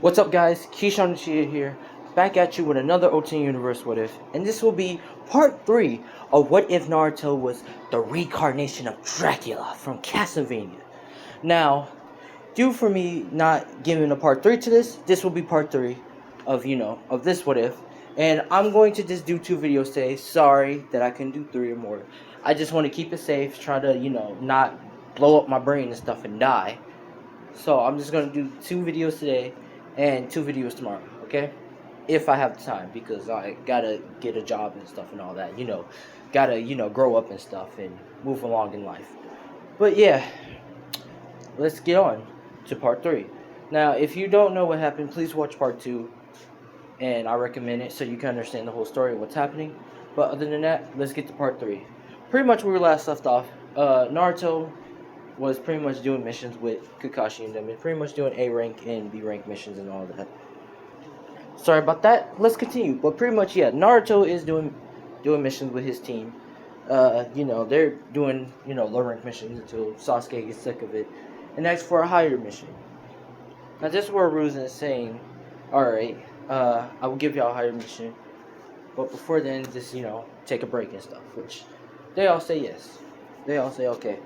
What's up, guys? Keyshawn Chia here, back at you with another Ultimate Universe What If, and this will be part 3 of What If Naruto was the reincarnation of Dracula from Castlevania. Now, due for me not giving a part 3 to this will be part 3 of, of this What If, and I'm going to just do 2 videos today. Sorry that I couldn't do 3 or more. I just want to keep it safe, try to, not blow up my brain and stuff and die. So I'm just going to do 2 videos today and 2 videos tomorrow, okay? If I have time, because I gotta get a job and stuff and all that, gotta, grow up and stuff and move along in life. But yeah, let's get on to part 3. Now, if you don't know what happened, please watch part 2, and I recommend it so you can understand the whole story of what's happening. But other than that, let's get to part 3. Pretty much where we last left off, Naruto was pretty much doing missions with Kakashi and them, and pretty much doing A rank and B rank missions and all that. Sorry about that. Let's continue. But pretty much, yeah, Naruto is doing missions with his team. They're doing low rank missions until Sasuke gets sick of it and asks for a higher mission. Now this is where Ruzan is saying, "Alright, I will give y'all a higher mission, but before then, just take a break and stuff." Which they all say yes. They all say okay.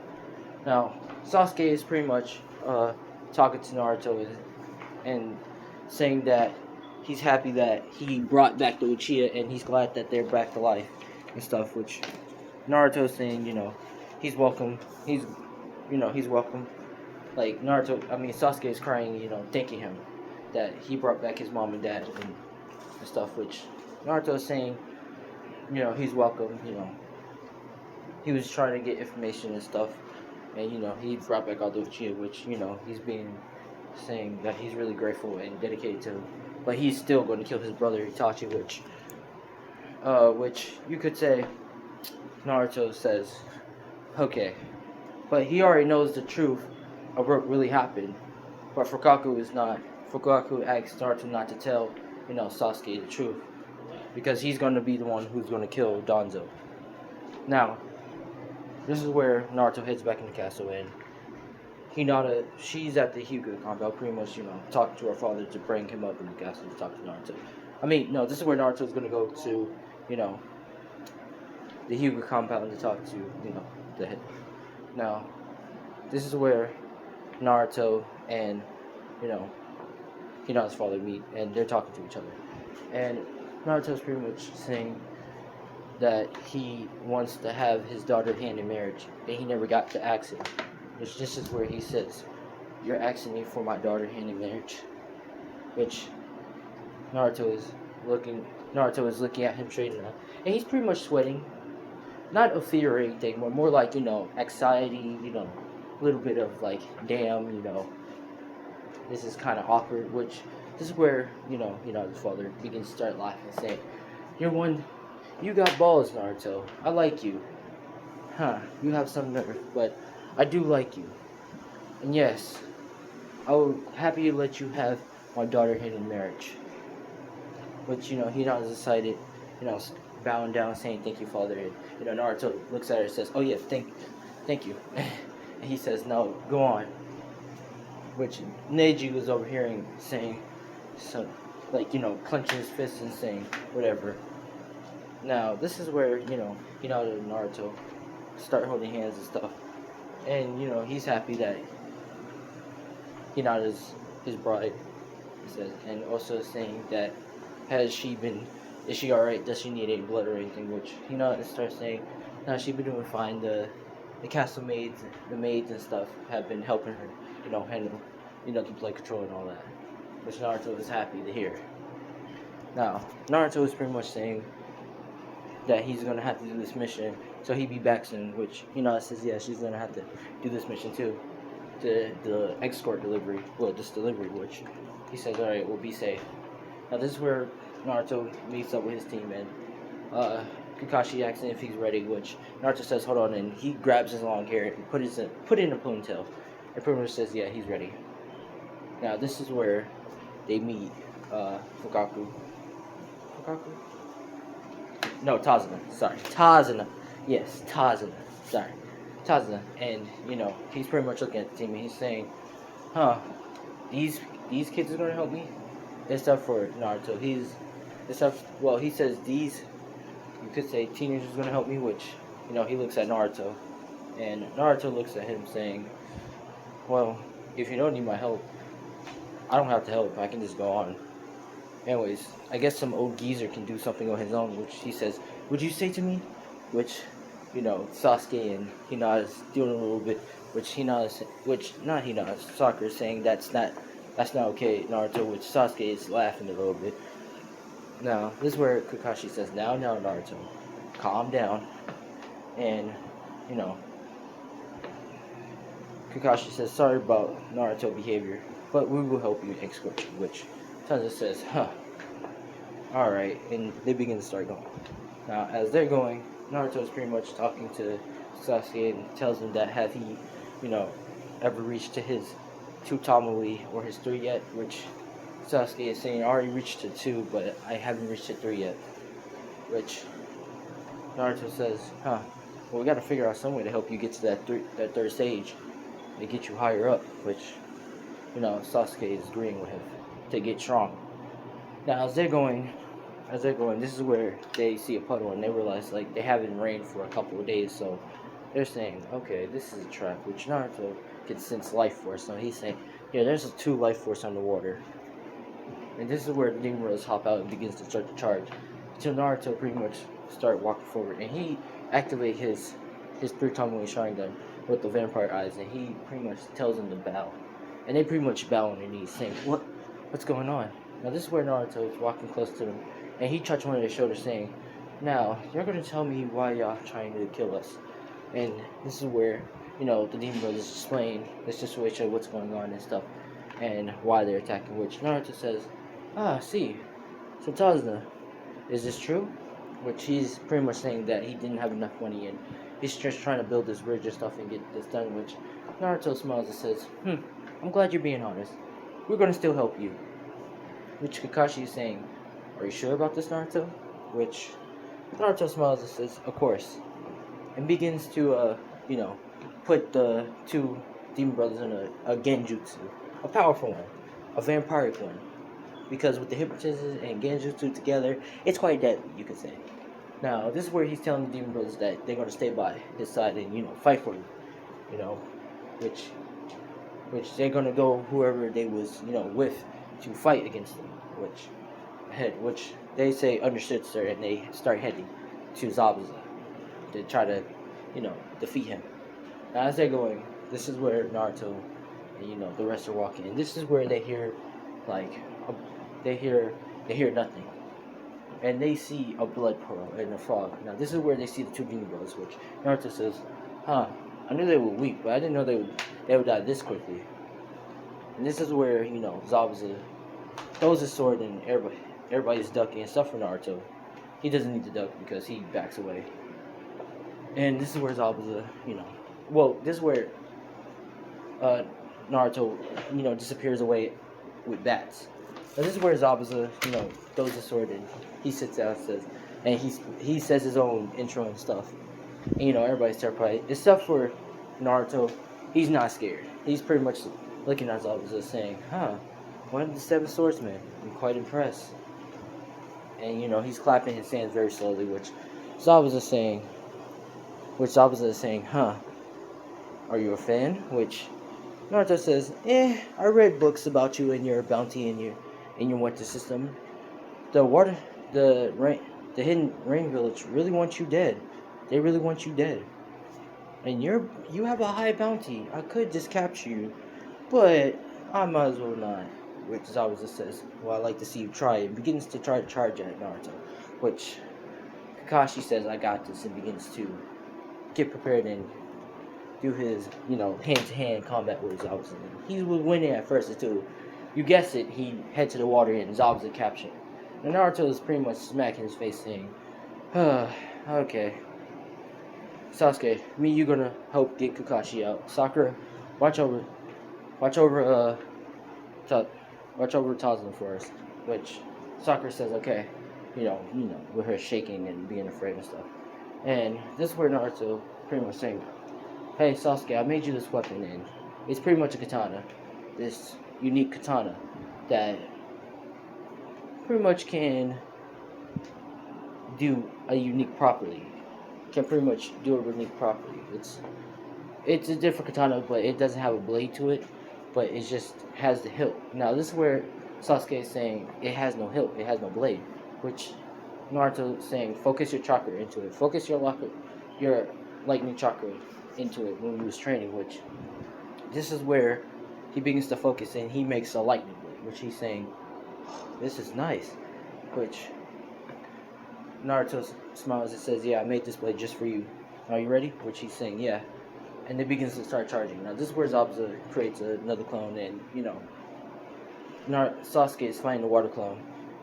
Now, Sasuke is pretty much talking to Naruto and saying that he's happy that he brought back the Uchiha and he's glad that they're back to life and stuff, which Naruto's saying, he's welcome. He's welcome. Like, Sasuke is crying, thanking him that he brought back his mom and dad and stuff, which Naruto's saying, he's welcome, he was trying to get information and stuff. And, he brought back all the Uchiha, which, he's saying that he's really grateful and dedicated to him. But he's still going to kill his brother Itachi, which you could say, Naruto says, okay. But he already knows the truth of what really happened. But Fukaku asks Naruto not to tell, Sasuke the truth. Because he's going to be the one who's going to kill Danzo. Now, this is where Naruto heads back in the castle, and she's at the Hyuga compound, pretty much, talking to her father to bring him up in the castle to talk to Naruto. No, this is where Naruto's gonna go to, the Hyuga compound to talk to, the head. Now, this is where Naruto and, Hinata's father meet, and they're talking to each other. And Naruto's pretty much saying that he wants to have his daughter hand in marriage, and he never got to ask it. Which this is where he says, "You're asking me for my daughter hand in marriage," which Naruto is looking at him straight enough, and he's pretty much sweating, not of fear or anything, but more like anxiety, a little bit of like, damn, this is kind of awkward. Which this is where his father begins to start laughing and saying, You got balls, Naruto. I like you. You have some nerve, but I do like you. And yes, I will happy to let you have my daughter hand in marriage. But, Hinata decided, bowing down, saying, "Thank you, father." And, Naruto looks at her and says, "Oh, yeah, thank you." And he says, "No, go on." Which Neji was overhearing, saying, clenching his fists and saying, whatever. Now, this is where, Hinata and Naruto start holding hands and stuff. And, he's happy that Hinata's his bride, he says. And also saying that, is she alright? Does she need any blood or anything? Which, Hinata starts saying, no, she's been doing fine. The castle maids, the maids and stuff have been helping her, handle, the blood control and all that. Which Naruto is happy to hear. Now, Naruto is pretty much saying that he's going to have to do this mission, so he'll be back soon, which, says, yeah, she's going to have to do this mission too, the escort delivery, this delivery, which he says, alright, we'll be safe. Now, this is where Naruto meets up with his team, and Kakashi asks him if he's ready, which Naruto says, hold on, and he grabs his long hair and put it in a ponytail, and pretty much says, yeah, he's ready. Now, this is where they meet Fukaku? No, Tazuna. Sorry. Tazuna. Yes, Tazuna. Sorry. Tazuna. And, he's pretty much looking at the team and he's saying, these kids are going to help me? except for Naruto. He says these, you could say, teenagers gonna help me, which, he looks at Naruto, and Naruto looks at him saying, well, if you don't need my help, I don't have to help, I can just go on. Anyways, I guess some old geezer can do something on his own, which he says, would you say to me? Which, Sasuke and Hinata's doing a little bit, Sakura is saying that's not okay, Naruto, which Sasuke is laughing a little bit. Now, this is where Kakashi says, now, Naruto, calm down, and, Kakashi says, sorry about Naruto behavior, but we will help you, escort you, which Sansa says, alright, and they begin to start going. Now, as they're going, Naruto is pretty much talking to Sasuke and tells him that have he, ever reached to his 2 Tamui or his 3 yet, which Sasuke is saying, I already reached to 2, but I haven't reached to 3 yet. Which Naruto says, well, we gotta figure out some way to help you get to that 3rd stage and get you higher up, which, Sasuke is agreeing with him to get strong. Now, as they're going, this is where they see a puddle and they realize, like, they haven't rained for a couple of days, so they're saying, okay, this is a trap, which Naruto can sense life force, so he's saying, yeah, there's 2 life force underwater. And this is where the Demon Brothers hop out and begins to start to charge. Until Naruto pretty much start walking forward, and he activate his 3 Tamui Sharingan with the vampire eyes, and he pretty much tells them to bow. And they pretty much bow on their knees, saying, what's going on? Now this is where Naruto is walking close to them, and he touched one of their shoulders, saying, now, you're going to tell me why y'all trying to kill us. And this is where, the Demon Brothers explain the situation, what's going on and stuff, and why they're attacking, which Naruto says, see, so Tazna, is this true? Which he's pretty much saying that he didn't have enough money and he's just trying to build this bridge and stuff and get this done, which Naruto smiles and says, I'm glad you're being honest. We're going to still help you. Which Kakashi is saying, are you sure about this, Naruto? Which Naruto smiles and says, of course. And begins to, put the 2 Demon Brothers in a genjutsu. A powerful one. A vampiric one. Because with the hypnotism and genjutsu together, it's quite deadly, you could say. Now, this is where he's telling the Demon Brothers that they're going to stay by his side and, fight for him. Which they're going to go whoever they was, with to fight against them. Which they say, understood, sir, and they start heading to Zabuza to try to, defeat him. Now, as they're going, this is where Naruto and, the rest are walking. And this is where they hear, they hear nothing. And they see a blood pearl and a frog. Now, this is where they see the 2 Demon Brothers, which Naruto says, I knew they were weak, but I didn't know they would die this quickly. And this is where, Zabuza throws his sword and everybody's ducking and stuff for Naruto. He doesn't need to duck because he backs away. And this is where Zabuza, this is where Naruto, disappears away with bats. Now this is where Zabuza, throws his sword and he sits down and he says his own intro and stuff. And, everybody's terrified. Except for Naruto, he's not scared. He's pretty much looking at Zabuza saying, one of the 7 swordsmen. I'm quite impressed. And, he's clapping his hands very slowly, which Zabuza is saying, are you a fan? Which Naruto says, I read books about you and your bounty and your water system. The hidden rain village really wants you dead. They really want you dead. And you have a high bounty. I could just capture you, but I might as well not. Which Zabuza says, well, I'd like to see you try it. And begins to try to charge at Naruto. Which Kakashi says, I got this, and begins to get prepared and do his, hand-to-hand combat with Zabuza. He was winning at first until, you guessed it, he head to the water and Zabuza captured. And Naruto is pretty much smacking his face saying, okay. Sasuke, you gonna help get Kakashi out. Sakura, watch over Tazuna for us. Which Sakura says, okay. With her shaking and being afraid and stuff. And this is where Naruto pretty much saying, hey Sasuke, I made you this weapon, and it's pretty much a katana. This unique katana that pretty much can do a unique property. Can pretty much do a unique property. It's a different katana, but it doesn't have a blade to it, but it just has the hilt. Now this is where Sasuke is saying it has no hilt, it has no blade, which Naruto is saying focus your chakra into it, focus your lightning chakra into it when he was training. Which this is where he begins to focus and he makes a lightning blade, which he's saying, oh, this is nice. Which Naruto smiles and says, yeah, I made this blade just for you. Are you ready? Which he's saying, yeah. And it begins to start charging. Now this is where Zabuza creates another clone, and Sasuke is fighting the water clone,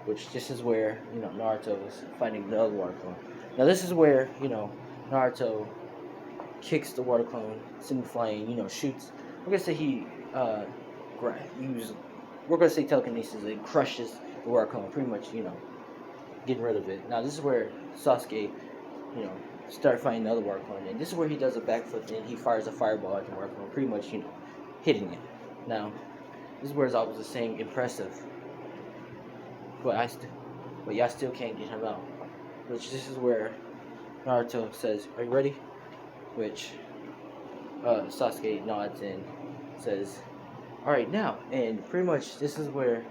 which this is where Naruto is fighting the other water clone. Now this is where Naruto kicks the water clone, sends him flying, shoots. We're gonna say he we're gonna say telekinesis and crushes the water clone, pretty much getting rid of it. Now this is where Sasuke start fighting the other water clone, and this is where he does a backflip and he fires a fireball at the water clone, pretty much hitting it. Now this is where Zabuza is saying impressive, but y'all still can't get him out. Which this is where Naruto says, "Are you ready?" Which Sasuke nods and says, "All right, now." And pretty much this is where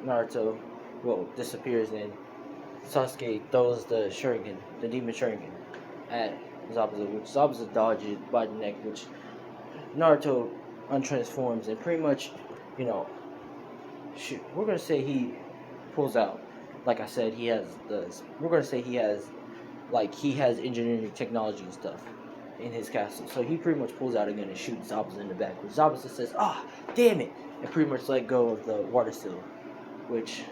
Naruto disappears, and Sasuke throws the Sharingan, the demon Sharingan, at Zabuza, which Zabuza dodges by the neck, which Naruto untransforms, and pretty much, we're gonna say he pulls out. Like I said, we're gonna say he has engineering technology and stuff in his castle. So he pretty much pulls out a gun and shoots Zabuza in the back, which Zabuza says, "Ah, damn it," and pretty much let go of the water seal, which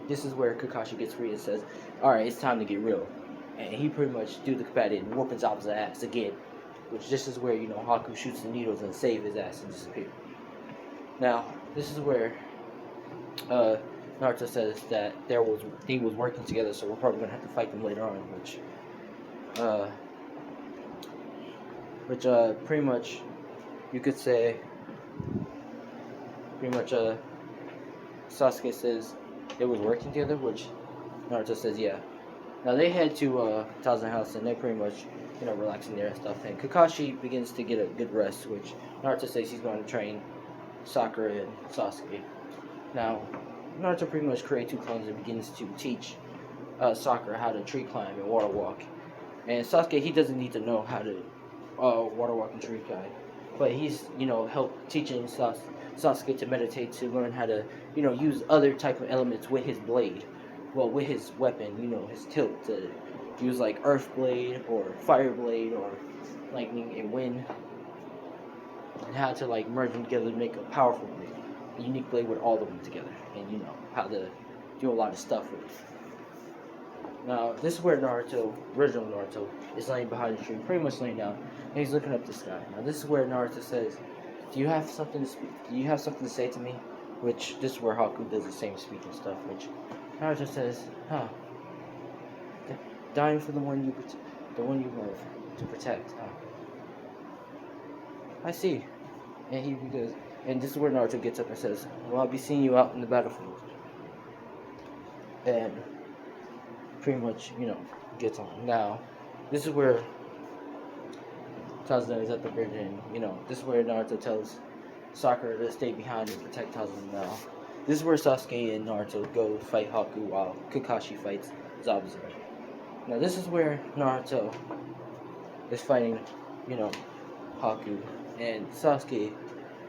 this is where Kakashi gets free and says, "Alright, it's time to get real." And he pretty much do the Kappa and whooping Zabuza's ass again. Which this is where, Haku shoots the needles and save his ass and disappear. Now, this is where Naruto says that they was working together, so we're probably gonna have to fight them later on, which pretty much you could say Sasuke says they was working together, which Naruto says, yeah. Now they head to Thousand House and they're pretty much, relaxing there and stuff. And Kakashi begins to get a good rest, which Naruto says he's going to train Sakura and Sasuke. Now, Naruto pretty much creates two clones and begins to teach Sakura how to tree climb and water walk. And Sasuke, he doesn't need to know how to water walk and tree climb, but he's, help teaching Sasuke to meditate, to learn how to, use other type of elements with his blade. Well, with his weapon, his tilt, to use like earth blade or fire blade or lightning and wind, and how to like merge them together to make a powerful blade, a unique blade with all of them together, and how to do a lot of stuff with it. Now, this is where original Naruto, is laying behind the tree, pretty much laying down, and he's looking up the sky. Now, this is where Naruto says, "Do you have something to speak? Do you have something to say to me?" Which this is where Haku does the same speaking stuff. Which Naruto says, "Huh? Dying for the one you love to protect, huh? I see." And he goes, and this is where Naruto gets up and says, "Well, I'll be seeing you out in the battlefield." And pretty much, gets on. Now, this is where Tazuna is at the bridge, and this is where Naruto tells Sakura to stay behind and protect Tazuna. Now, this is where Sasuke and Naruto go fight Haku while Kakashi fights Zabuza. Now, this is where Naruto is fighting, Haku, and Sasuke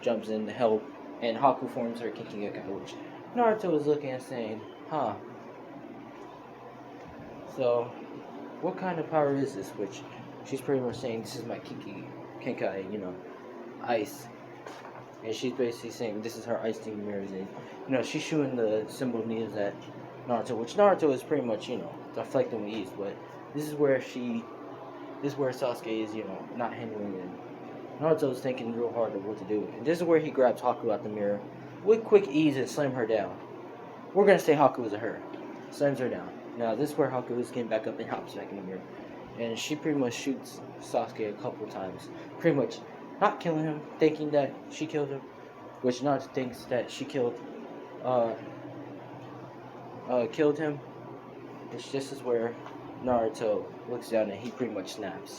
jumps in to help, and Haku forms her Kinkigeka, which Naruto is looking and saying, "Huh. So, what kind of power is this?" Which she's pretty much saying, "This is my Kinkai, ice." And she's basically saying this is her ice team mirrors, and she's shooting the symbol of needles at Naruto, which Naruto is pretty much, deflecting with ease. But this is where Sasuke is, not handling it. Naruto is thinking real hard of what to do, and this is where he grabs Haku out the mirror with quick ease and slams her down. We're gonna say Haku is a her, slams her down. Now this is where Haku is getting back up and hops back in the mirror, and she pretty much shoots Sasuke a couple times, pretty much not killing him, thinking that she killed him, which Naruto thinks that she killed killed him, which this is where Naruto looks down and he pretty much snaps.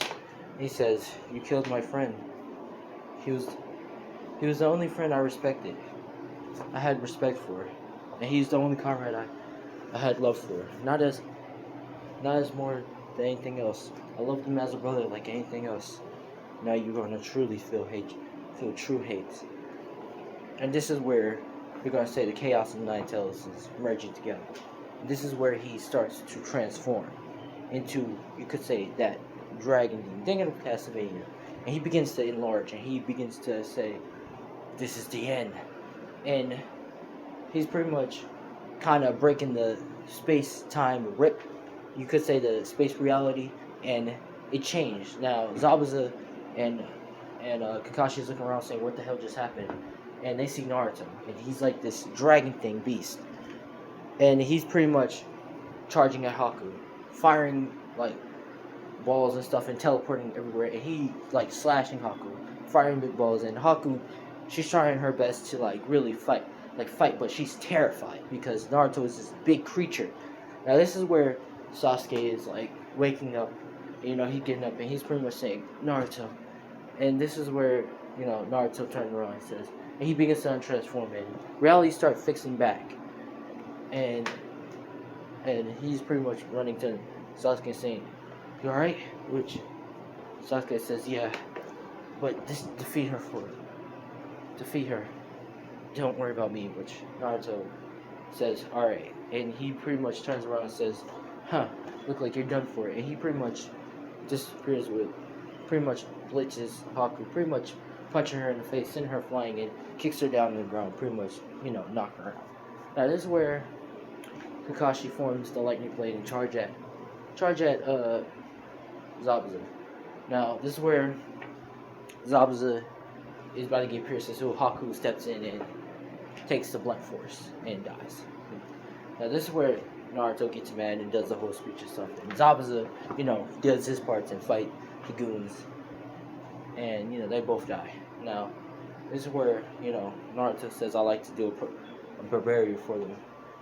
He says, "You killed my friend. He was he was the only friend I respected. I had respect for, and he's the only comrade I had love for. Not as more than anything else. I loved him as a brother like anything else. Now you're gonna truly feel true hate." And this is where we're gonna say the chaos and Nine Tails is merging together. This is where he starts to transform into, you could say, that dragon demon, thinking of Castlevania, and he begins to enlarge and he begins to say, "This is the end," and he's pretty much kind of breaking the space-time rip, you could say the space reality, and it changed. Now Zabuza and Kakashi's looking around saying, "What the hell just happened?" And they see Naruto, and he's like this dragon thing beast, and he's pretty much charging at Haku, firing like balls and stuff and teleporting everywhere, and he like slashing Haku, firing big balls, and Haku, she's trying her best to like really fight, but she's terrified because Naruto is this big creature. Now this is where Sasuke is like waking up, he's getting up and he's pretty much saying, "Naruto," and this is where Naruto turns around and says, and he begins to untransform and reality starts fixing back, and he's pretty much running to Sasuke saying, "You alright?" Which Sasuke says, "Yeah, but defeat her. Don't worry about me." Which Naruto says, "Alright," and he pretty much turns around and says, "Huh, look like you're done for it." And he pretty much disappears with, pretty much blitzes Haku, pretty much punching her in the face, sending her flying, and kicks her down to the ground, pretty much, knocking her out. Now this is where Kakashi forms the lightning blade and charge at Zabuza. Now this is where Zabuza is about to get pierced, so Haku steps in and takes the blunt force and dies. Now this is where Naruto gets mad and does the whole speech and stuff, and Zabuza, does his parts and fight the goons, and they both die. Now this is where Naruto says, "I like to do a barbaria for them."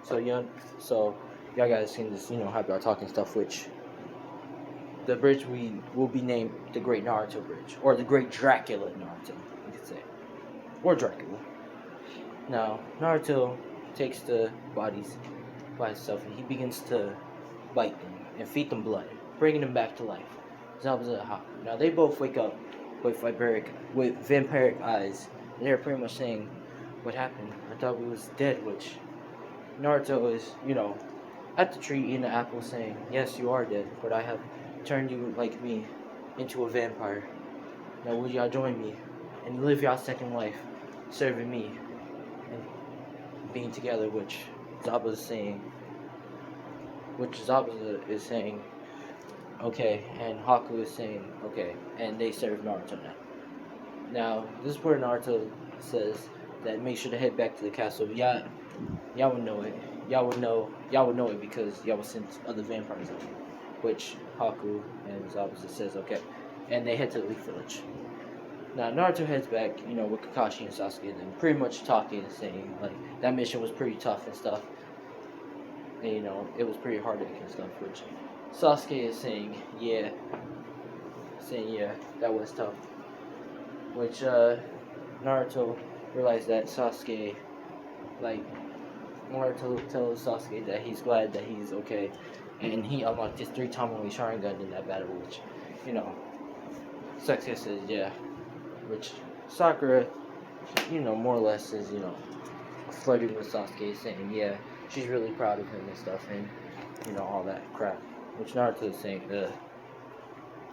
So y'all guys can just have our talking stuff, which the bridge we will be named the Great Naruto Bridge, or the Great Dracula Naruto, you could say, or Dracula. Now Naruto takes the bodies by himself and he begins to bite them and feed them blood, bringing them back to life. Zabuza and Haku. Now they both wake up with vampiric eyes, and they're pretty much saying, "What happened? I thought we was dead." Which Naruto is, at the tree eating the apple, saying, "Yes, you are dead, but I have turned you like me into a vampire. Now would y'all join me and live y'all second life, serving me and being together?" Which Zabuza is saying, "Okay," and Haku is saying, "Okay," and they serve Naruto now. Now this is where Naruto says that make sure to head back to the castle. Y'all would know it. Y'all would know it because y'all would send other vampires out. Which Haku and Zabuza says, "Okay," and they head to the Leaf Village. Now Naruto heads back, with Kakashi and Sasuke, and them pretty much talking and saying like that mission was pretty tough and stuff, and it was pretty hard and stuff. Which Sasuke is saying, yeah, that was tough. Which Naruto realized that Sasuke, like Naruto tells Sasuke that he's glad that he's okay, and he unlocked his 3-time Sharingan in that battle. Which Sasuke says, yeah. Which Sakura, more or less is, flirting with Sasuke, saying, yeah, she's really proud of him and stuff, and, all that crap. Which Naruto is saying, ugh.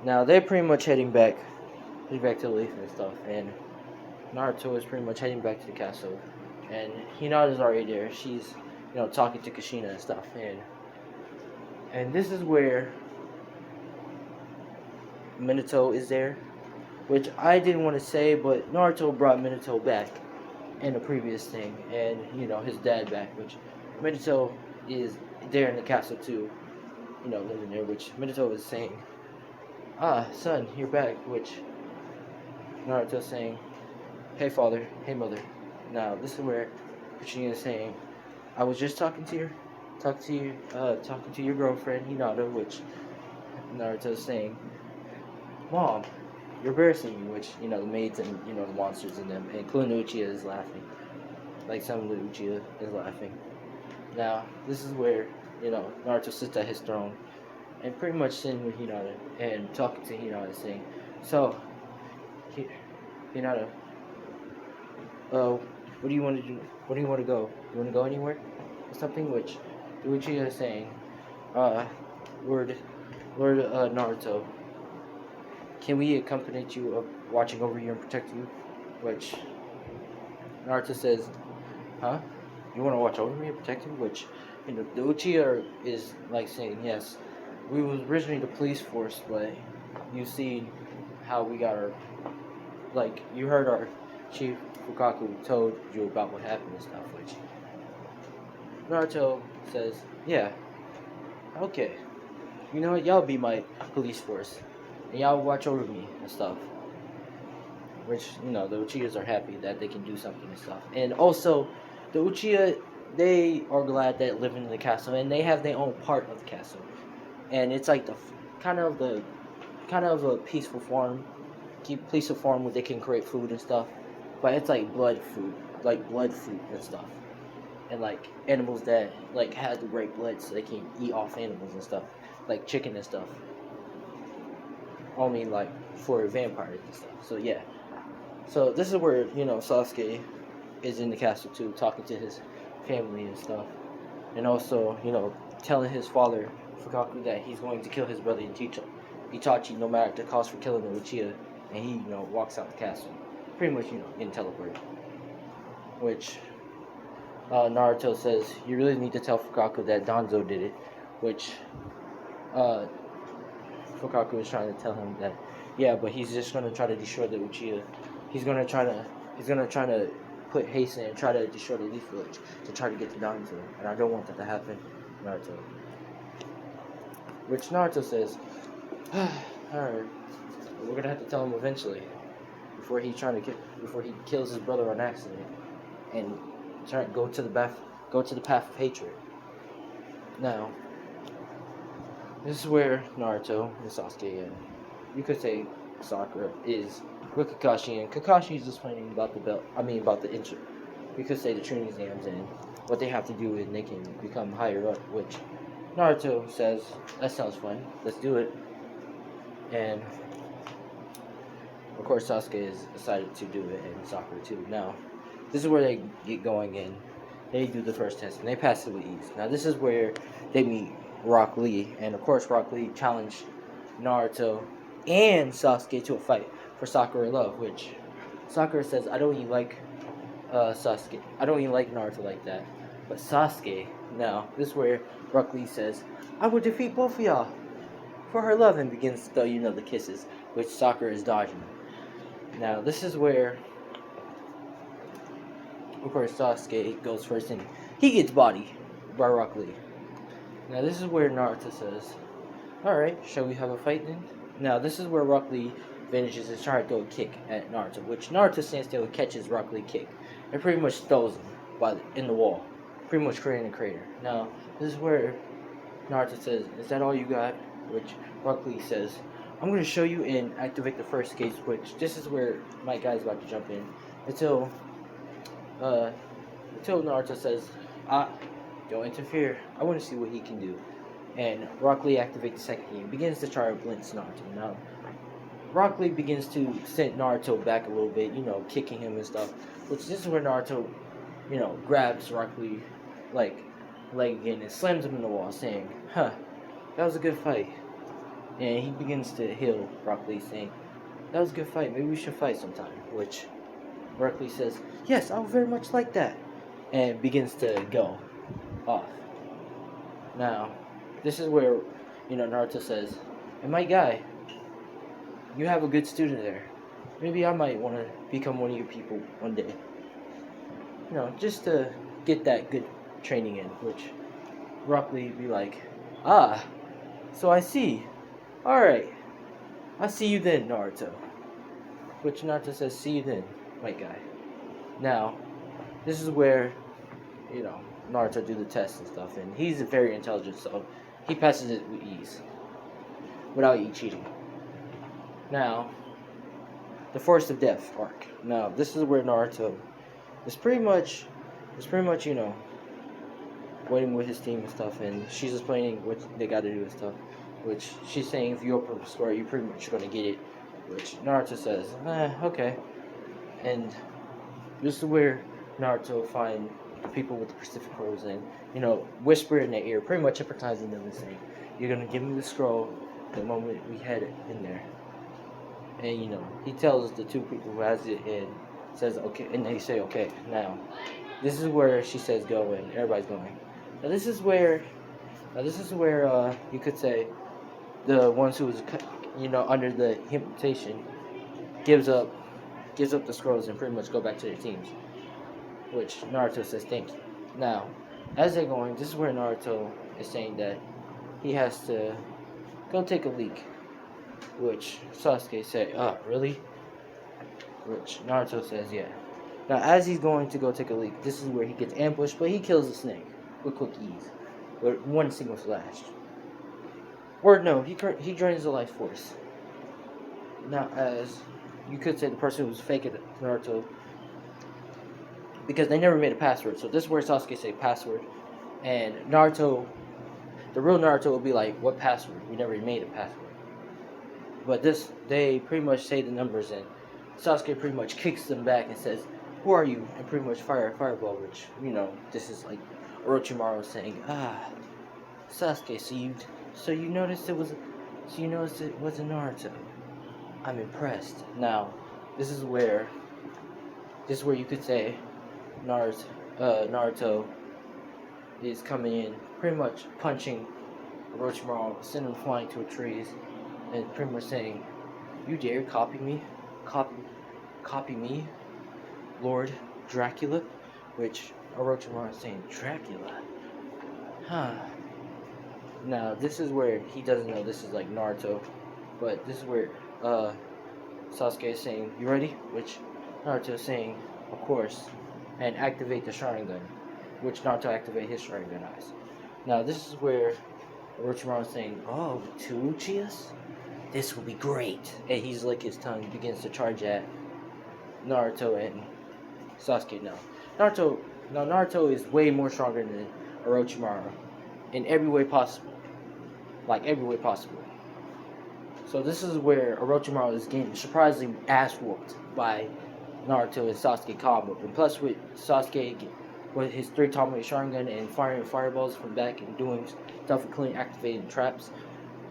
Now, they're pretty much heading back to the Leaf and stuff, and Naruto is pretty much heading back to the castle, and Hinata's already there. She's, talking to Kushina and stuff, and this is where Minato is there, which I didn't want to say, but Naruto brought Minato back in the previous thing, and his dad back, which Minato is there in the castle too, living there, which Minato is saying, "Ah, son, you're back," which Naruto's saying, "Hey father, hey mother." Now this is where Kushina is saying, "I was just talking to her," talking to your girlfriend Hinata, which Naruto's saying, "Mom, you're embarrassing me," which the maids and the monsters in them, including Uchiha is laughing, like some of the Uchiha is laughing. Now this is where Naruto sits at his throne and pretty much sitting with Hinata and talking to Hinata, saying, "So, Hinata, what do you want to do? Where do you want to go? You want to go anywhere or something?" Which Uchiha is saying, uh, Lord Naruto, can we accompany you of watching over you and protect you? Which Naruto says, huh? You want to watch over me and protect you? Which the Uchiha is like saying, yes, we was originally the police force, but you see how we got our, like, you heard our chief Fukaku told you about what happened and stuff, which Naruto says, yeah, okay, you know what, y'all be my police force, and y'all watch over me and stuff. Which, the Uchihas are happy that they can do something and stuff. And also, the Uchiha, they are glad that living in the castle, and they have their own part of the castle. And it's like the kind of a peaceful farm where they can create food and stuff. But it's like blood food and stuff. And like animals that like have the great blood so they can eat off animals and stuff. Like chicken and stuff. Only like for vampires and stuff. So yeah. So this is where, Sasuke is in the castle too, talking to his family and stuff. And also, telling his father, Fukaku, that he's going to kill his brother Itachi no matter the cost for killing the Uchiha. And he, walks out the castle. Pretty much, in teleport. Which, Naruto says, you really need to tell Fukaku that Danzo did it. Which, Fukaku is trying to tell him that, yeah, but he's just going to try to destroy the Uchiha. He's gonna try to put haste in and try to destroy the Leaf Village to try to get to Danzo, and I don't want that to happen, Naruto. Which Naruto says, alright, we're gonna have to tell him eventually, before he kills his brother on accident, and go to the path of hatred. Now, this is where Naruto and Sasuke and you could say Sakura is with Kakashi, and Kakashi is explaining about about the intro. You could say the Chunin exams and what they have to do and they can become higher up, which Naruto says, that sounds fun, let's do it. And of course Sasuke is excited to do it, and Sakura too. Now, this is where they get going in. They do the first test and they pass it with ease. Now this is where they meet Rock Lee, and of course Rock Lee challenged Naruto and Sasuke to a fight for Sakura love, which Sakura says, I don't even like Sasuke. I don't even like Naruto like that. But Sasuke, now, this is where Rock Lee says, I will defeat both of y'all for her love, and begins to, the kisses, which Sakura is dodging. Now, this is where, of course, Sasuke goes first, and he gets bodied by Rock Lee. Now, this is where Naruto says, alright, shall we have a fight then? Now, this is where Rock Lee finishes and tries to throw a kick at Naruto, which Naruto stands still and catches Rock Lee kick and pretty much throws him in the wall, pretty much creating a crater. Now, this is where Naruto says, is that all you got? Which Rock Lee says, I'm going to show you and activate the first gate switch. This is where my guy's about to jump in until Naruto says, don't interfere. I want to see what he can do. And Rock Lee activates the second key and begins to try to blitz Naruto. Now, Rock Lee begins to send Naruto back a little bit, kicking him and stuff. Which this is where Naruto, grabs Rock Lee, leg again and slams him in the wall, saying, that was a good fight. And he begins to heal Rock Lee, saying, that was a good fight, maybe we should fight sometime. Which Rock Lee says, yes, I would very much like that. And begins to go off. Now, this is where, Naruto says, and my guy, you have a good student there. Maybe I might want to become one of your people one day. Just to get that good training in, which Rock Lee be like, so I see. Alright, I'll see you then, Naruto. Which Naruto says, see you then, my guy. Now, this is where, Naruto do the tests and stuff, and he's very intelligent, so he passes it with ease, without cheating. Now, the Forest of Death arc. Now, this is where Naruto is pretty much, waiting with his team and stuff, and she's explaining what they got to do and stuff. Which she's saying, if you open the score, you're pretty much gonna get it. Which Naruto says, okay. And this is where Naruto find the people with the Pacific Crows and, whisper in their ear, pretty much hypnotizing them and saying, you're gonna give me the scroll the moment we head in there. And, he tells the two people who has it and says, okay, and they say, okay. Now, this is where she says go and everybody's going. Now, this is where you could say the ones who was, under the hypnotization gives up the scrolls and pretty much go back to their teams. Which Naruto says thank you. Now, as they're going, this is where Naruto is saying that he has to go take a leak. Which Sasuke say, really? Which Naruto says, yeah. Now, as he's going to go take a leak, this is where he gets ambushed, but he kills the snake with quick ease, with one single slash. Or no, he drains the life force. Now, as you could say, the person who's faking Naruto, because they never made a password. So this is where Sasuke say password, and Naruto, the real Naruto, will be like, what password? We never made a password. But they pretty much say the numbers, and Sasuke pretty much kicks them back and says, who are you? And pretty much fire a fireball, which, this is like Orochimaru saying, Sasuke, so you noticed it was a Naruto. I'm impressed. Now, this is where you could say Naruto is coming in, pretty much punching Orochimaru, sending him flying to a trees, and pretty much saying, you dare copy me? Copy me, Lord Dracula? Which Orochimaru is saying, Dracula? Huh. Now, this is where he doesn't know this is like Naruto, but this is where Sasuke is saying, you ready? Which Naruto is saying, of course, and activate the Sharingan, which Naruto activate his Sharingan eyes. Now, this is where Orochimaru is saying, oh, two Uchihas? This will be great. And he's like his tongue begins to charge at Naruto and Sasuke now. Naruto is way more stronger than Orochimaru in every way possible. Like every way possible. So this is where Orochimaru is getting surprisingly ass whooped by Naruto and Sasuke combo. And plus with Sasuke with his 3 Tommy Sharingan and firing fireballs from back and doing stuff including activating traps.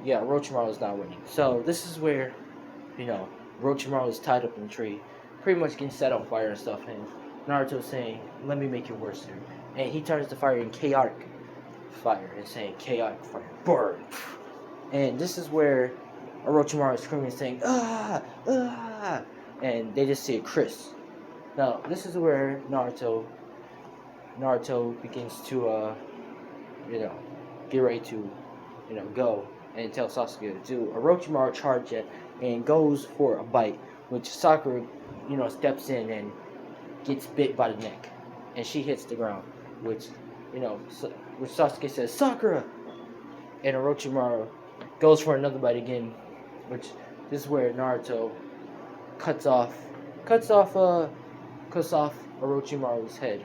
Yeah, Orochimaru is not winning. So this is where, Orochimaru is tied up in the tree, pretty much getting set on fire and stuff, and Naruto is saying, let me make it worse here. And he turns the fire in chaotic fire and saying, chaotic fire, burn. And this is where Orochimaru is screaming and saying, and they just see it crisp. Now, this is where Naruto begins to, get ready to, go and tell Sasuke to do. Orochimaru charges it and goes for a bite, which Sakura, steps in and gets bit by the neck, and she hits the ground, which Sasuke says, Sakura! And Orochimaru goes for another bite again, which this is where Naruto cuts off Orochimaru's head.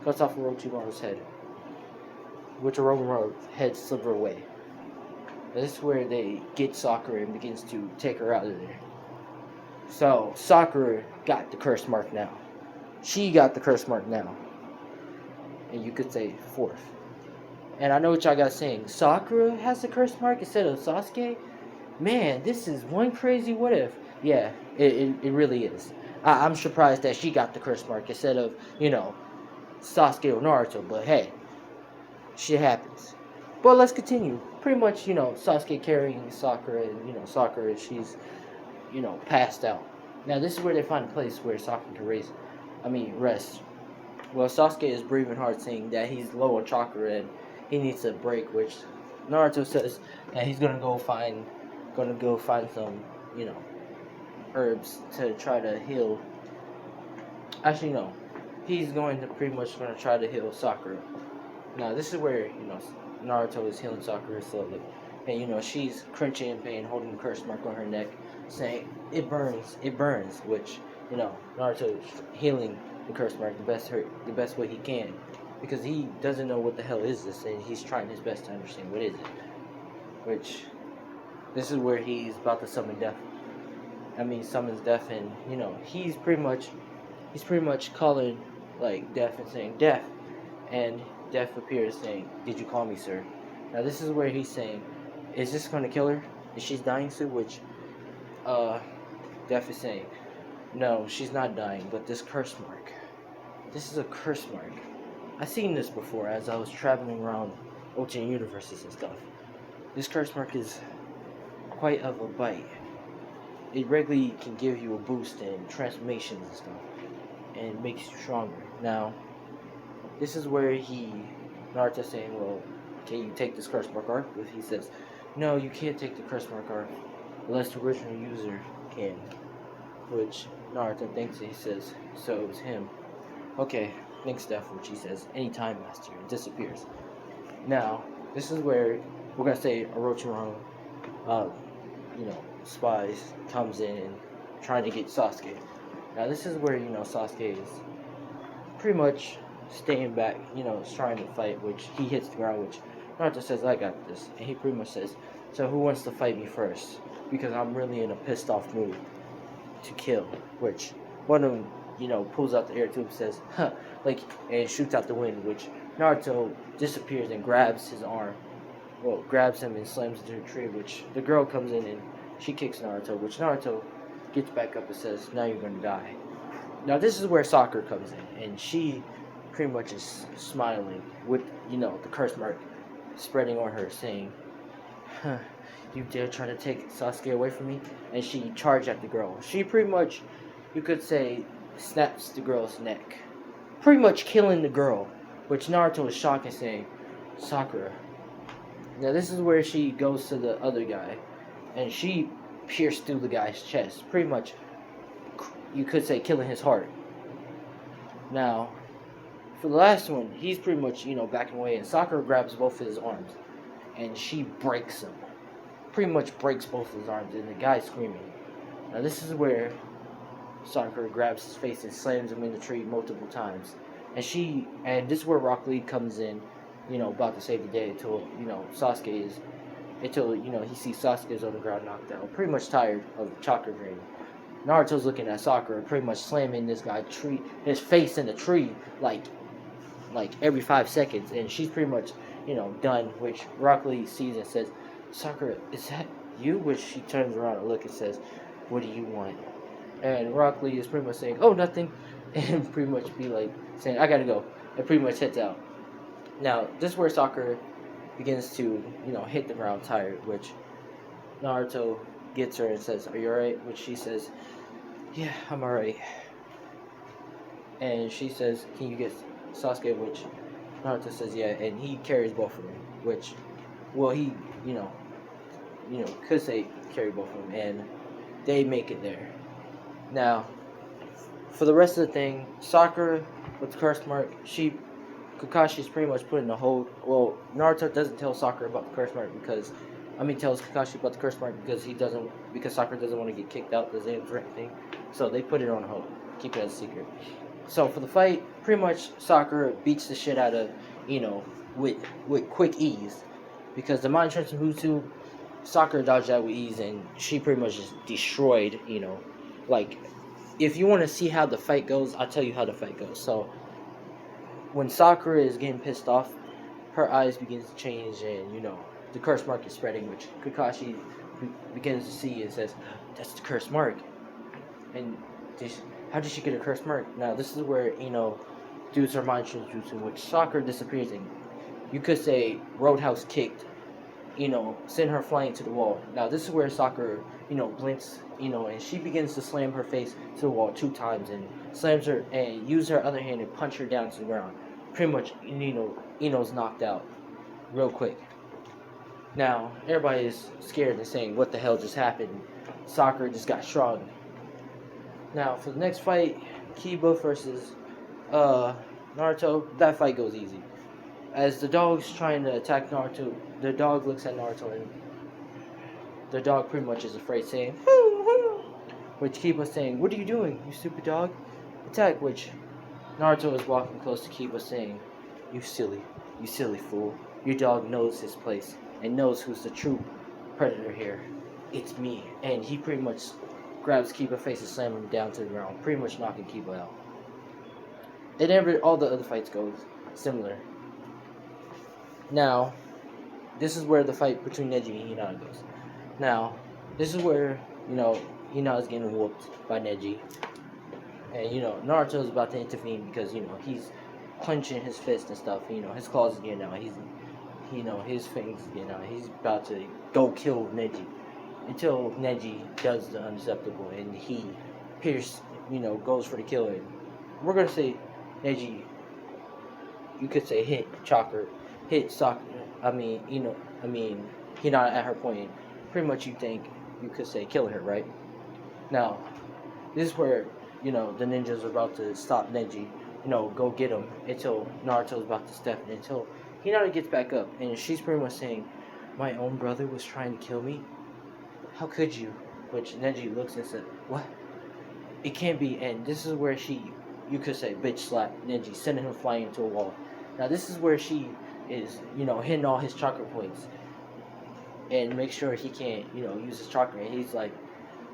Which Orochimaru's head slither away. And this is where they get Sakura and begins to take her out of there. So Sakura got the curse mark now. She got the curse mark now. And you could say 4th. And I know what y'all got saying. Sakura has the curse mark instead of Sasuke? Man, this is one crazy what if. Yeah, it really is. I'm surprised that she got the curse mark instead of, Sasuke or Naruto. But hey, shit happens. But let's continue. Pretty much, Sasuke carrying Sakura and, Sakura, she's, passed out. Now, this is where they find a place where Sakura can rest. Well, Sasuke is breathing hard, saying that he's low on chakra and he needs a break, which Naruto says that he's gonna go find some, herbs to try to heal. Actually, no. He's going to try to heal Sakura. Now this is where Naruto is healing Sakura slowly, and she's crunching in pain, holding the curse mark on her neck, saying it burns. Which Naruto is healing the curse mark the best way he can, because he doesn't know what the hell is this, and he's trying his best to understand what is it. Which this is where he's about to summon death. Summons death, and he's pretty much calling like death and saying death, and death appears saying, "Did you call me, sir?" Now this is where he's saying, "Is this going to kill her? Is she dying soon?" Which death is saying, "No, she's not dying, but this curse mark. This is a curse mark. I've seen this before as I was traveling around alternate universes and stuff. This curse mark is quite of a bite. It regularly can give you a boost in transformations and stuff, and makes you stronger." Now, this is where Naruto's saying, "Well, can you take this curse mark arc?" But he says, "No, you can't take the curse mark arc unless the original user can." Which Naruto thinks, he says, "So it was him." Okay, thanks, Steph, which he says, "Anytime, Master," and disappears. Now, this is where we're gonna say Orochimaru, spies comes in and trying to get Sasuke. Now, this is where Sasuke is pretty much staying back, is trying to fight, which he hits the ground, which Naruto says, "I got this," and he pretty much says, "So who wants to fight me first? Because I'm really in a pissed off mood to kill." Which one of them, pulls out the air tube, says, "Huh," and shoots out the wind, which Naruto disappears and grabs his arm. Well, grabs him and slams into a tree, which the girl comes in and she kicks Naruto, which Naruto gets back up and says, "Now you're gonna die." Now this is where Sakura comes in, and she pretty much is smiling with, the curse mark spreading on her, saying, "Huh, you dare try to take Sasuke away from me?" And she charged at the girl. She pretty much, you could say, snaps the girl's neck, pretty much killing the girl, which Naruto is shocked and saying, "Sakura." Now this is where she goes to the other guy, and she pierced through the guy's chest, pretty much, you could say, killing his heart. Now, for the last one, he's pretty much, backing away, and Sakura grabs both of his arms, and she breaks him. Pretty much breaks both of his arms, and the guy's screaming. Now this is where Sakura grabs his face and slams him in the tree multiple times. And this is where Rock Lee comes in, about to save the day until, he sees Sasuke's on the ground knocked out, pretty much tired of chakra drain. Naruto's looking at Sakura, pretty much slamming this guy's his face in the tree, like every 5 seconds, and she's pretty much, done, which Rock Lee sees and says, "Sakura, is that you?" Which she turns around and looks and says, "What do you want?" And Rock Lee is pretty much saying, "Oh, nothing," and pretty much be like, saying, "I gotta go," and pretty much heads out. Now, this is where Sakura begins to, hit the ground tired, which Naruto gets her and says, "Are you alright?" Which she says, "Yeah, I'm alright." And she says, "Can you get Sasuke?" Which Naruto says, "Yeah," and he carries both of them, which, well, he, could say carry both of them, and they make it there. Now, for the rest of the thing, Sakura with the curse mark, Kakashi's pretty much put in a hold. Well, Naruto doesn't tell Sakura about the curse mark tells Kakashi about the curse mark because Sakura doesn't want to get kicked out the Xans or anything. So they put it on hold, keep it as a secret. So for the fight, pretty much Sakura beats the shit out of, with quick ease. Because the Mind Jutsu, Sakura dodged that with ease, and she pretty much just destroyed, if you want to see how the fight goes, I'll tell you how the fight goes. So, when Sakura is getting pissed off, her eyes begins to change, and, the curse mark is spreading, which Kakashi begins to see and says, "That's the curse mark." And how did she get a curse mark? Now, this is where, dudes her Mind Jutsu, which Sakura disappears, and you could say Roadhouse kicked, send her flying to the wall. Now, this is where Sakura, blinks, and she begins to slam her face to the wall 2 times, and slams her, and use her other hand and punch her down to the ground. Pretty much, Ino's knocked out real quick. Now, everybody is scared and saying, "What the hell just happened?" Sakura just got shrugged. Now, for the next fight, Kiba versus Naruto, that fight goes easy. as the dog's trying to attack Naruto, the dog looks at Naruto and the dog pretty much is afraid, saying, which Kiba's saying, "What are you doing, you stupid dog? Attack!" Which Naruto is walking close to Kiba, saying, you silly fool. Your dog knows his place and knows who's the true predator here. It's me." And he pretty much grabs Kiba's face and slams him down to the ground, pretty much knocking Kiba out. And all the other fights goes similar. Now, this is where the fight between Neji and Hinata goes. Now, this is where, Hinata's getting whooped by Neji. And, Naruto's about to intervene because, he's clenching his fist and stuff. His claws is getting out. His fingers is getting out. He's about to go kill Neji. Until Neji does the unacceptable and he goes for the kill. And we're going to say Neji, you could say hit Sakura, Hinata at her point. Pretty much you could say kill her, right? Now, this is where, the ninjas are about to stop Neji, go get him until Naruto's about to step in, until Hinata gets back up, and she's pretty much saying, my own brother was trying to kill me? How could you? Which Neji looks and said, what? It can't be, and this is where you could say bitch slap Neji, sending him flying into a wall. Now this is where she is, hitting all his chakra points, and make sure he can't, use his chakra, and he's like,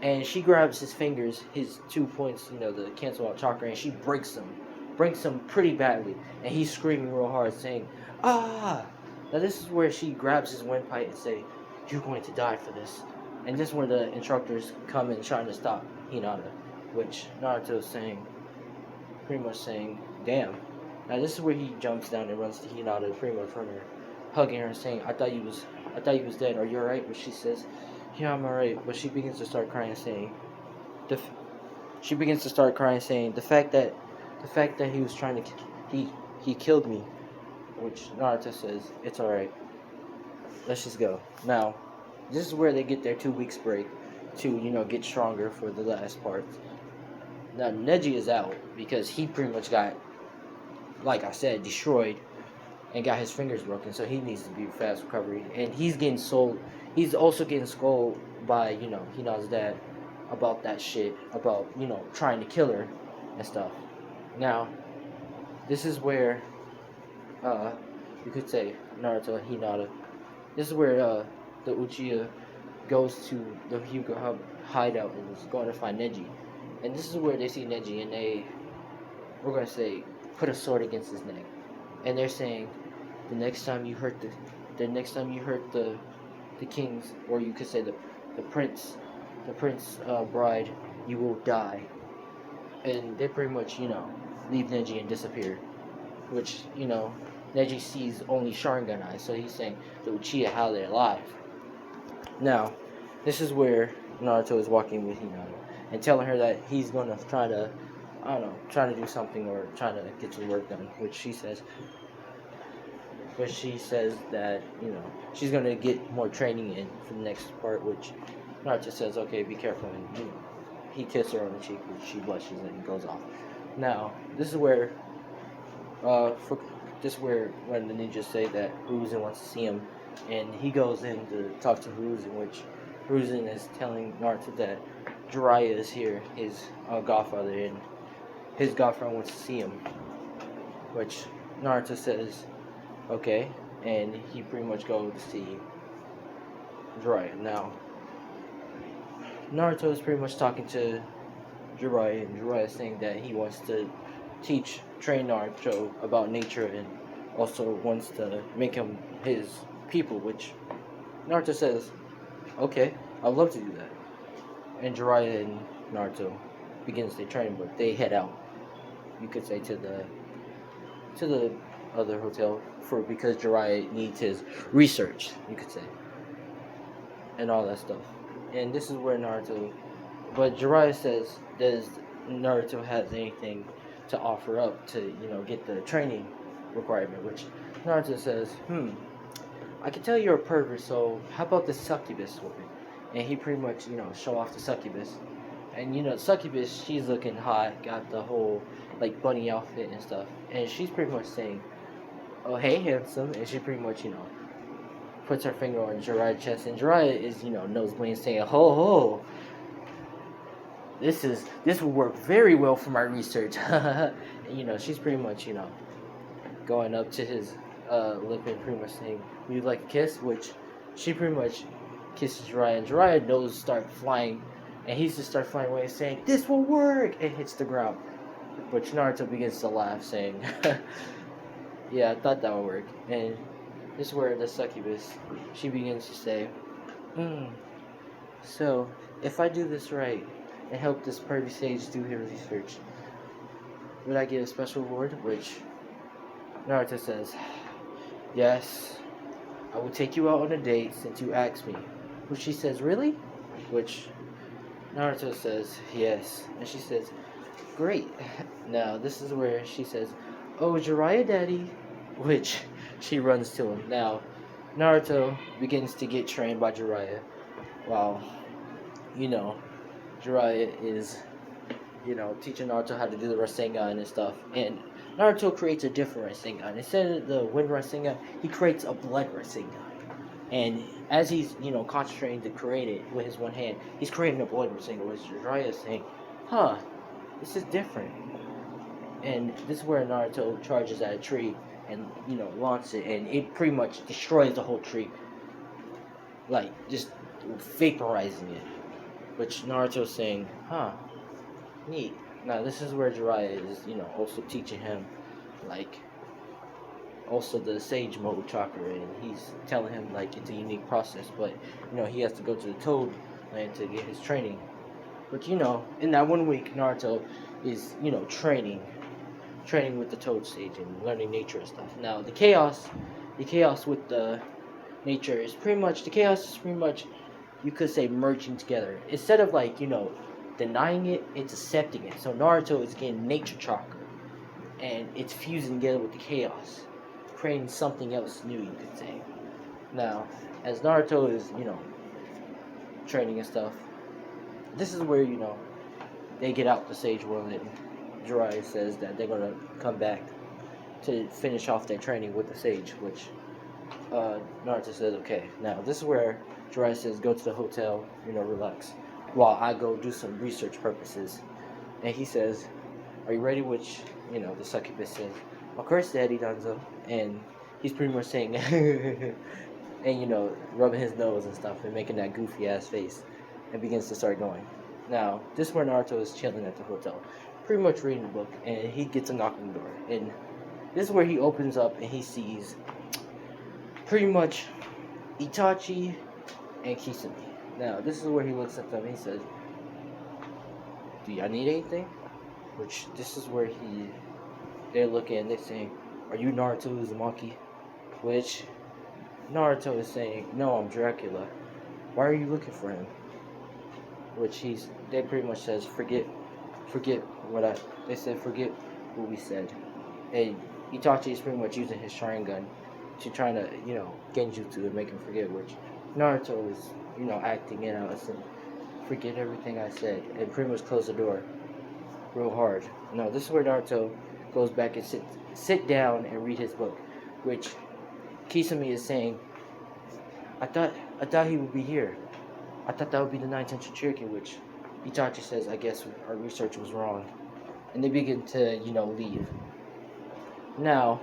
and she grabs his fingers, his 2 points, to cancel out chakra, and she breaks them pretty badly, and he's screaming real hard, saying, ah! Now this is where she grabs his windpipe and say, you're going to die for this. And this is where the instructors come in trying to stop Hinata, which Naruto's saying, pretty much saying, damn. Now this is where he jumps down and runs to Hinata, pretty much from her, hugging her and saying, I thought you was dead. Are you alright? Which she says, yeah, I'm alright. But she begins to start crying, saying, the fact that he was trying to, he killed me. Which Naruto says, it's alright. Let's just go. Now, this is where they get their 2 weeks break to, get stronger for the last part. Now, Neji is out because he pretty much got, like I said, destroyed and got his fingers broken, so he needs to be fast recovery. And he's also getting scolded by, Hinata's dad about that shit, about, trying to kill her and stuff. Now, this is where, you could say, Naruto and Hinata, this is where, the Uchiha goes to the Hyuga hideout and is going to find Neji. And this is where they see Neji and we're going to say, put a sword against his neck. And they're saying, the next time you hurt the king's, or you could say the prince bride, you will die. And they pretty much, leave Neji and disappear. Which, Neji sees only Sharingan eyes, so he's saying the Uchiha, how they're alive. Now, this is where Naruto is walking with Hinata and telling her that he's going to try to do something or trying to get some work done, which she says that, she's going to get more training in for the next part, which Naruto says, okay, be careful, and, he kisses her on the cheek, which she blushes and goes off. Now, this is where, when the ninjas say that Hiruzen wants to see him, and he goes in to talk to Hiruzen, which Hiruzen is telling Naruto that Jiraiya is here, his godfather, and his godfather wants to see him. Which Naruto says, okay, and he pretty much goes to see Jiraiya. Now, Naruto is pretty much talking to Jiraiya, and Jiraiya is saying that he wants to train Naruto about nature, and also wants to make him his people, which Naruto says, okay, I'd love to do that. And Jiraiya and Naruto begins their training, but they head out, you could say, to the other hotel because Jiraiya needs his research, you could say, and all that stuff. And this is where but Jiraiya says, does Naruto has anything to offer up to, get the training requirement, which Naruto says, I can tell you're a pervert, so how about the succubus woman? And he pretty much, show off the succubus. And, succubus, she's looking hot, got the whole, bunny outfit and stuff. And she's pretty much saying, oh hey handsome, and she pretty much puts her finger on Jiraiya's chest, and Jiraiya is nosebleeding, saying ho ho, this will work very well for my research. And she's pretty much going up to his lip and pretty much saying, would you like a kiss? Which she pretty much kisses Jiraiya, and Jiraiya nose start flying, and he just starts flying away saying, this will work, and hits the ground. Which Naruto begins to laugh, saying, yeah, I thought that would work. And this is where the succubus, she begins to say, so if I do this right and help this pervy sage do his research, would I get a special reward? Which Naruto says, yes, I will take you out on a date since you asked me. Which she says, really? Which Naruto says, yes. And she says, great. Now, this is where she says, oh, Jiraiya daddy. Which she runs to him. Now, Naruto begins to get trained by Jiraiya. While, Jiraiya is, teaching Naruto how to do the Rasengan and stuff. And Naruto creates a different Rasengan. Instead of the Wind Rasengan, he creates a Blood Rasengan. And as he's, concentrating to create it with his one hand, he's creating a Blood Rasengan, which Jiraiya is saying, huh, this is different. And this is where Naruto charges at a tree and, launches it, and it pretty much destroys the whole tree. Like, just vaporizing it. Which Naruto's saying, huh, neat. Now, this is where Jiraiya is, also teaching him, like, also the Sage Mode chakra, and he's telling him, like, it's a unique process, but, he has to go to the Toad Land to get his training. But, in that 1 week, Naruto is, training with the Toad Sage and learning nature and stuff. Now, the chaos with the nature is pretty much, you could say, merging together. Instead of, like, denying it, it's accepting it. So Naruto is getting nature chakra, and it's fusing together with the chaos, creating something else new, you could say. Now, as Naruto is, training and stuff, this is where, they get out the Sage World, and Jiraiya says that they're gonna come back to finish off their training with the Sage, which Naruto says, okay. Now, this is where Jiraiya says, go to the hotel, relax, while I go do some research purposes. And he says, are you ready? Which, the succubus says, of course, Daddy Danzo. And he's pretty much saying, and, rubbing his nose and stuff, and making that goofy ass face, and begins to start going. Now, this is where Naruto is chilling at the hotel, pretty much reading a book, and he gets a knock on the door. And this is where he opens up, and he sees pretty much Itachi and Kisame. Now, this is where he looks at them and he says, do y'all need anything? Which, this is where they're looking and they're saying, are you Naruto Uzumaki? Which, Naruto is saying, no, I'm Dracula. Why are you looking for him? Which they pretty much says, forget what we said. And Itachi is pretty much using his Sharingan to trying to, genjutsu and make him forget, which Naruto is, acting it out and saying, forget everything I said, and pretty much close the door real hard. No, this is where Naruto goes back and sit down and read his book, which Kisame is saying, I thought he would be here. I thought that would be the 9th Cherokee, which Itachi says, I guess our research was wrong. And they begin to, leave. Now,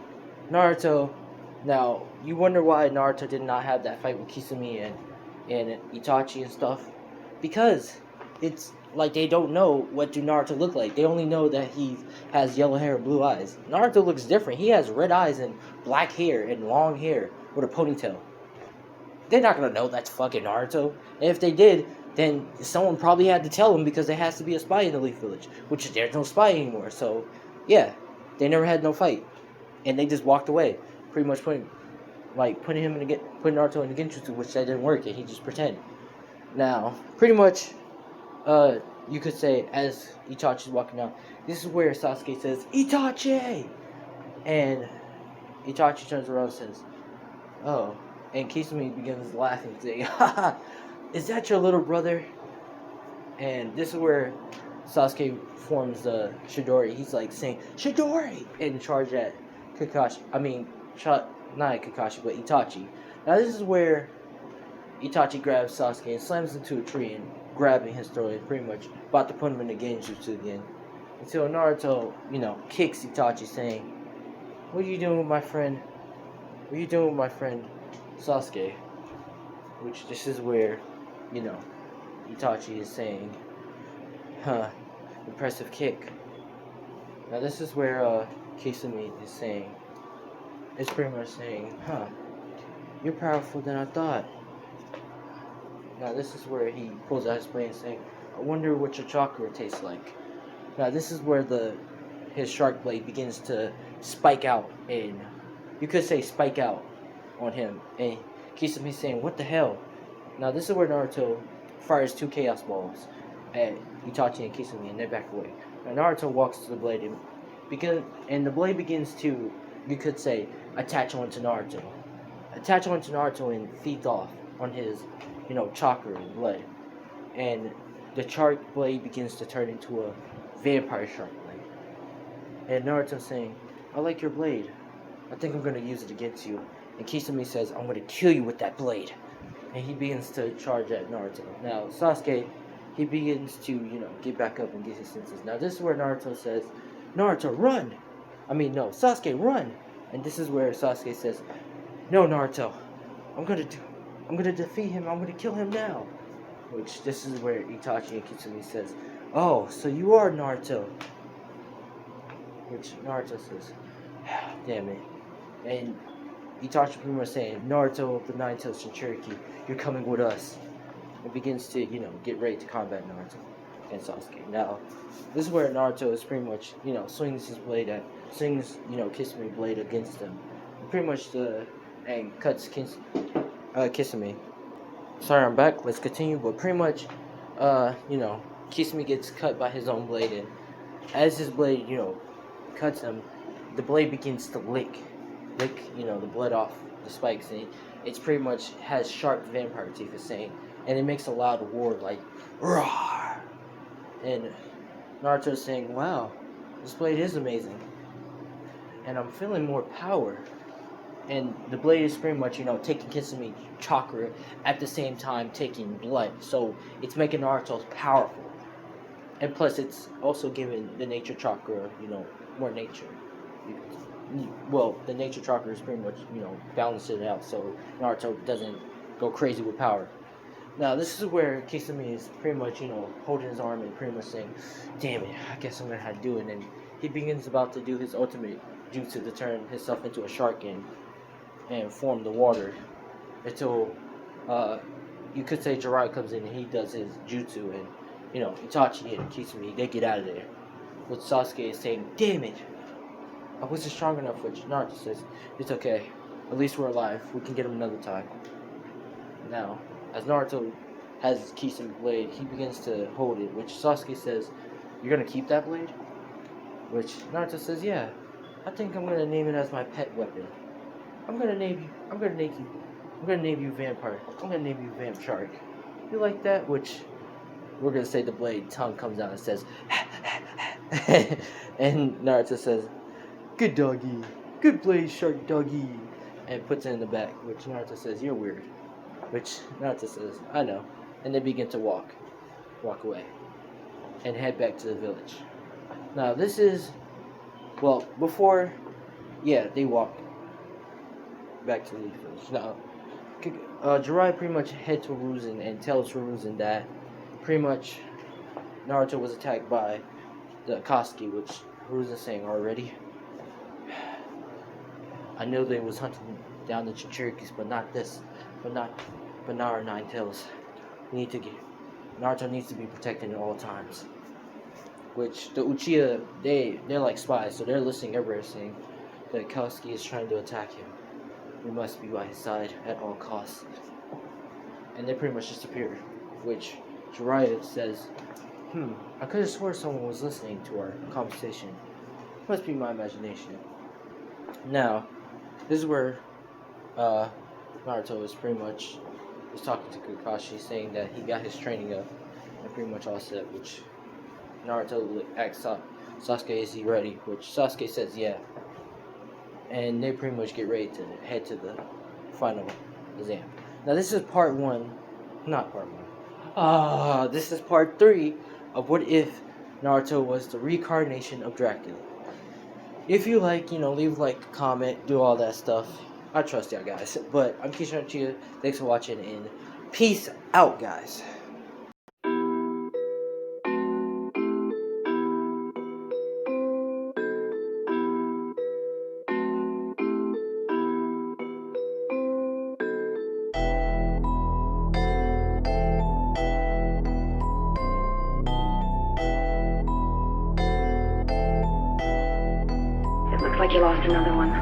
you wonder why Naruto did not have that fight with Kisame and Itachi and stuff. Because it's like they don't know what do Naruto look like. They only know that he has yellow hair and blue eyes. Naruto looks different. He has red eyes and black hair and long hair with a ponytail. They're not gonna know that's fucking Naruto. And if they did, then someone probably had to tell them because there has to be a spy in the Leaf Village, which there's no spy anymore. So, yeah, they never had no fight, and they just walked away, pretty much putting Naruto in the Genjutsu, which that didn't work, and he just pretended. Now, pretty much, you could say as Itachi's walking out, this is where Sasuke says, Itachi! And Itachi turns around and says, oh. And Kisame begins laughing, saying, haha, is that your little brother? And this is where Sasuke forms the Chidori. He's like saying, Chidori! And charge at not Kakashi, but Itachi. Now this is where Itachi grabs Sasuke and slams him into a tree and grabbing his throat and pretty much about to put him in the genjutsu again. Until Naruto, kicks Itachi saying, "What are you doing with my friend? What are you doing with my friend Sasuke?" Which this is where, Itachi is saying, impressive kick. Now this is where Kisame is saying, it's pretty much saying, you're powerful than I thought. Now this is where he pulls out his blade and saying, I wonder what your chakra tastes like. Now this is where his shark blade begins to spike out, and you could say spike out on him, and Kisame saying, what the hell? Now this is where Naruto fires 2 chaos balls at Itachi and Kisame, and they back away. Now Naruto walks to the blade and the blade begins to, you could say, attach onto Naruto. Attach onto Naruto and feed off on his, chakra and blood. And the shark blade begins to turn into a vampire shark blade. And Naruto saying, I like your blade. I think I'm going to use it against you. And Kisame says, I'm going to kill you with that blade. And he begins to charge at Naruto. Now, Sasuke, he begins to, get back up and get his senses. Now, this is where Naruto says, Naruto, run! Sasuke, run! And this is where Sasuke says, no, Naruto, I'm gonna defeat him, I'm gonna kill him now. Which, this is where Itachi and Kisame says, oh, so you are Naruto. Which Naruto says, damn it. And Itachi pretty much saying, Naruto of the Nine-Tailed Jinchuriki, you're coming with us. And begins to, get ready to combat Naruto and Sasuke. Now, this is where Naruto is pretty much, swings his blade Kisame blade against him. Pretty much and cuts Kisame. Sorry, I'm back. Let's continue. But pretty much, Kisame gets cut by his own blade, and as his blade, cuts him, the blade begins to lick, the blood off the spikes, and it's pretty much has sharp vampire teeth, it's saying, and it makes a loud roar like, roar. And Naruto's saying, wow, this blade is amazing, and I'm feeling more power. And the blade is pretty much, taking Kisame chakra at the same time taking blood. So it's making Naruto powerful. And plus it's also giving the nature chakra, more nature. Well, the nature chakra is pretty much, balancing it out so Naruto doesn't go crazy with power. Now this is where Kisame is pretty much, holding his arm and pretty much saying, damn it, I guess I'm going to have to do it. And he begins about to do his ultimate jutsu to turn himself into a shark and form the water until you could say Jiraiya comes in and he does his jutsu, and Itachi and Kisame, they get out of there. But Sasuke is saying, damn it, I wasn't strong enough, which Naruto says, it's okay, at least we're alive, we can get him another time. Now, as Naruto has his Kisame blade, he begins to hold it, which Sasuke says, you're gonna keep that blade? Which Naruto says, yeah, I think I'm gonna name it as my pet weapon. I'm gonna name you Vampire. I'm gonna name you Vamp Shark. You like that? Which we're gonna say the blade tongue comes out and says, and Naruto says, good doggy, good blade shark doggy, and puts it in the back. Which Naruto says, you're weird. Which Naruto says, I know. And they begin to walk away, and head back to the village. Now this is, well, before, they walk back to the village. Now, Jiraiya pretty much head to Hiruzen and tells Hiruzen that pretty much Naruto was attacked by the Akatsuki, which Hiruzen saying already. I know they was hunting down the Jinchurikis, but not this, but not our Nine Tails. Naruto needs to be protected at all times. Which the Uchiha, they're like spies, so they're listening everywhere saying that Akatsuki is trying to attack him. We must be by his side at all costs. And they pretty much disappeared. Which Jiraiya says, I could have swore someone was listening to our conversation. Must be my imagination. Now, this is where Naruto is pretty much talking to Kakashi, saying that he got his training up and pretty much all set, which Naruto asks Sasuke, is he ready? Which Sasuke says, yeah. and they pretty much get ready to head to the final exam. Now this is part 1, not part 1. This is part 3 of what if Naruto was the reincarnation of Dracula. If you like, leave a like, comment, do all that stuff. I trust y'all guys. But I'm Keisha Chia. Thanks for watching, and peace out, guys. It looks like you lost another one.